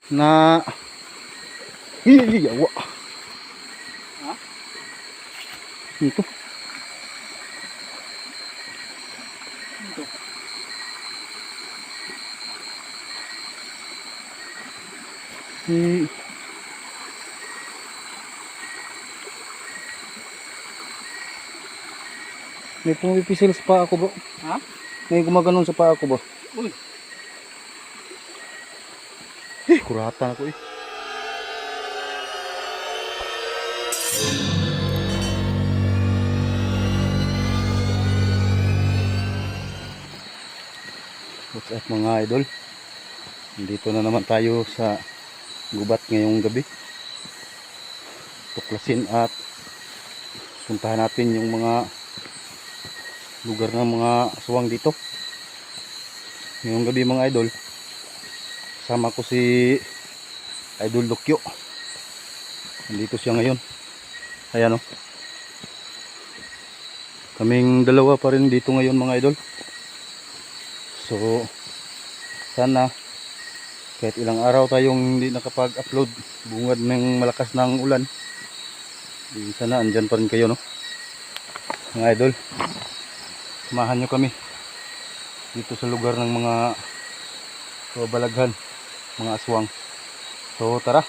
na hiyawa. Ha? Ito. Ito. May pumipisil sa paa ko, bro. Ha? May gumaganon sa paa ko, bro. Uy. Kuratan ako eh. What's up mga idol? Dito na naman tayo sa gubat ngayong gabi. Tuklasin at puntahan natin yung mga lugar ng mga aswang dito. Ngayong gabi mga idol, kasama ko si Idol Dokyo. Nandito siya ngayon. Ayan o. Kaming dalawa pa rin dito ngayon mga idol. So sana kahit ilang araw tayong hindi nakapag-upload bungad ng malakas ng ulan, sana andyan pa rin kayo, no mga idol. Samahan nyo kami dito sa lugar ng mga balaghan, mga aswang. So tara.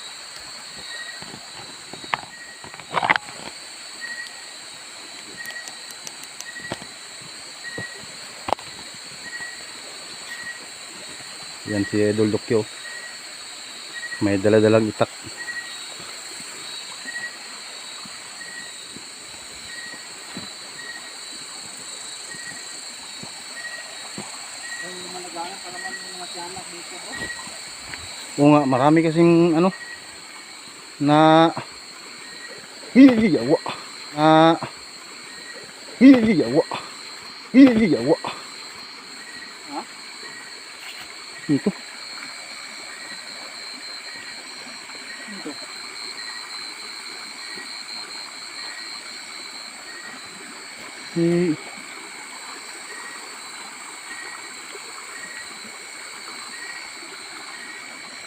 Yan si Idol Dokyo, may dala-dalang itak. Naghanap pa naman yung mga tiyanak dito, bro. Oo nga, marami kasing ano na hiyawa, na hiyawa, hiyawa. Ha? Ito. Ito.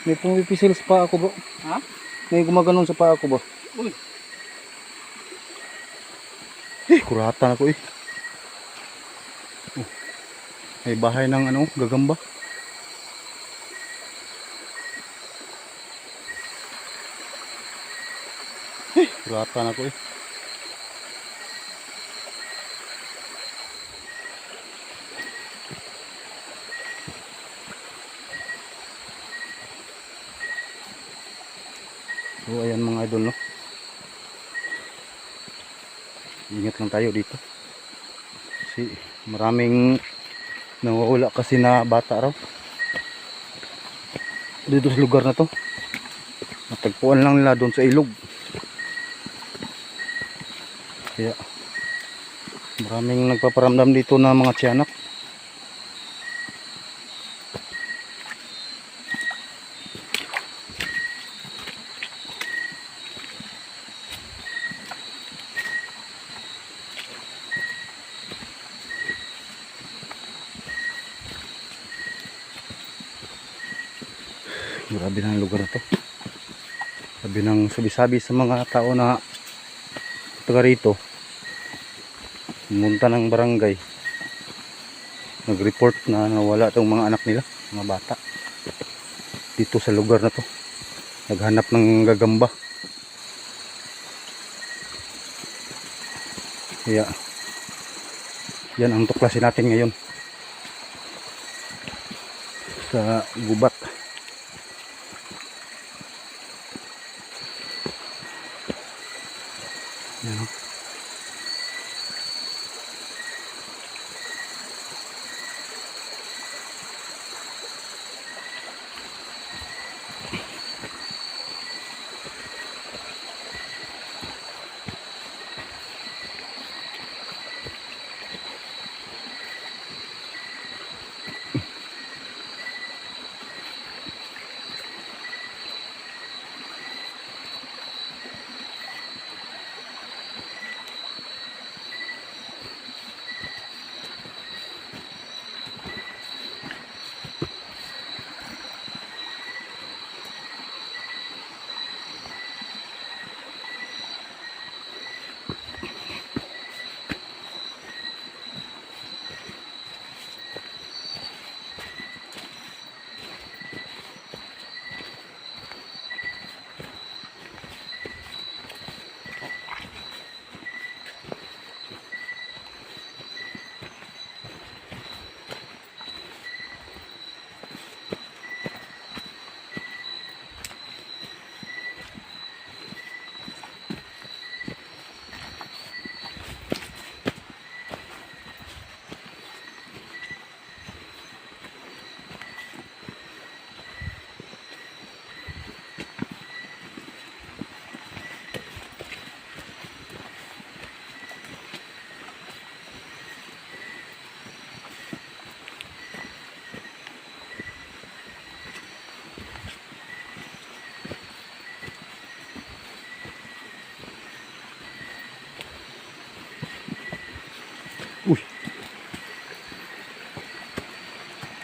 May pumipisil sa paa ko, bro. Ha? May gumaganon sa paa ko, bro. Uy. Kuratan ako eh. May bahay ng ano, gagamba. Kuratan ako eh. So ayan mga idol, no. Ingat lang tayo dito. Kasi maraming nawawala kasi na bata raw dito sa lugar na to. Natagpuan lang nila doon sa ilog. Kaya maraming nagpaparamdam dito na mga tiyanak. Grabe na ang lugar na to. Sabi ng sabi-sabi sa mga tao na taga rito, pumunta ng barangay, nag-report na nawala itong mga anak nila, mga bata dito sa lugar na to. Naghanap ng gagamba. Kaya yan ang tuklasin natin ngayon sa gubat. Yan.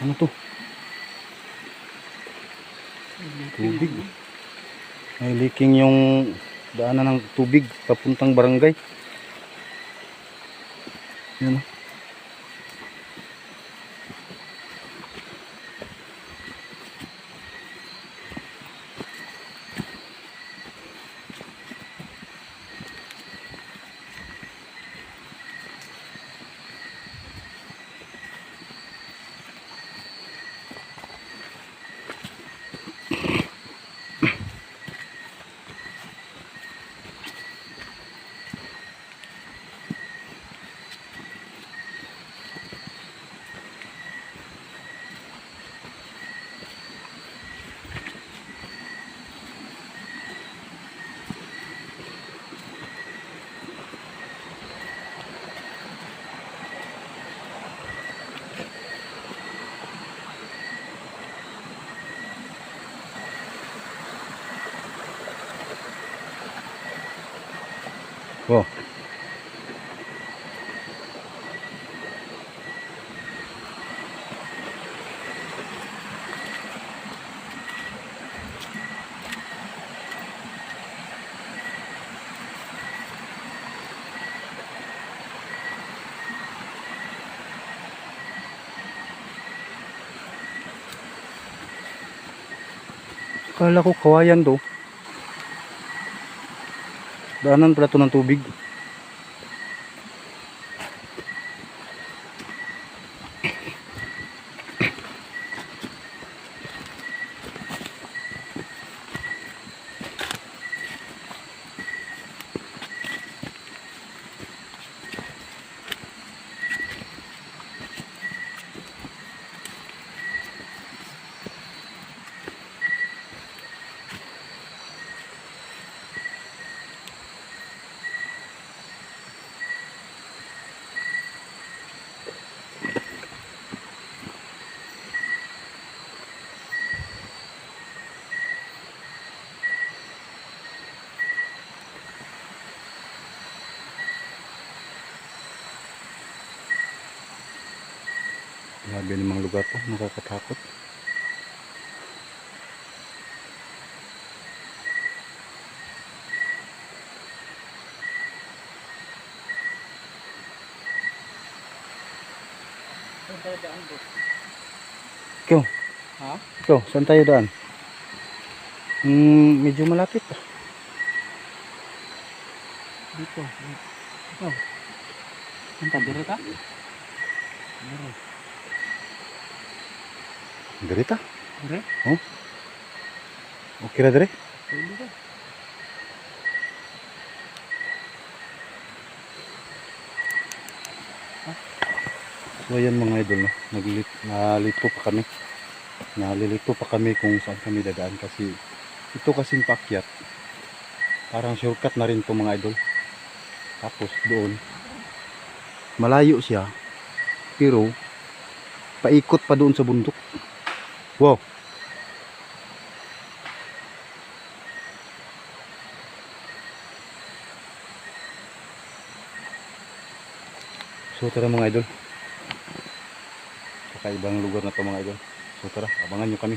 Ano to? Tubig. May leaking yung daanan ng tubig papuntang barangay. Yan. Wow. Kala ko kawayan to. Daanan pala to ng tubig. Grabe namang lugar to, nakakatakot. Saan tayo daan bro? Ikaw, Ha? ikaw, saan tayo daan? Medyo malapit. Dito. Ito. Saan tayo? Dire ka? Dire. Dirita? Dire? Okay ra dire? Pwede ka. So ayan mga idol, no? Nalito pa kami. Nalilito pa kami kung saan kami dadaan kasi ito kasing paakyat. Parang shortcut na rin to mga idol. Tapos doon malayo siya pero paikot pa doon sa bundok. Wow. So tara mga idol. Kakaibang lugar na to mga idol. So tara, abangan nyo kami.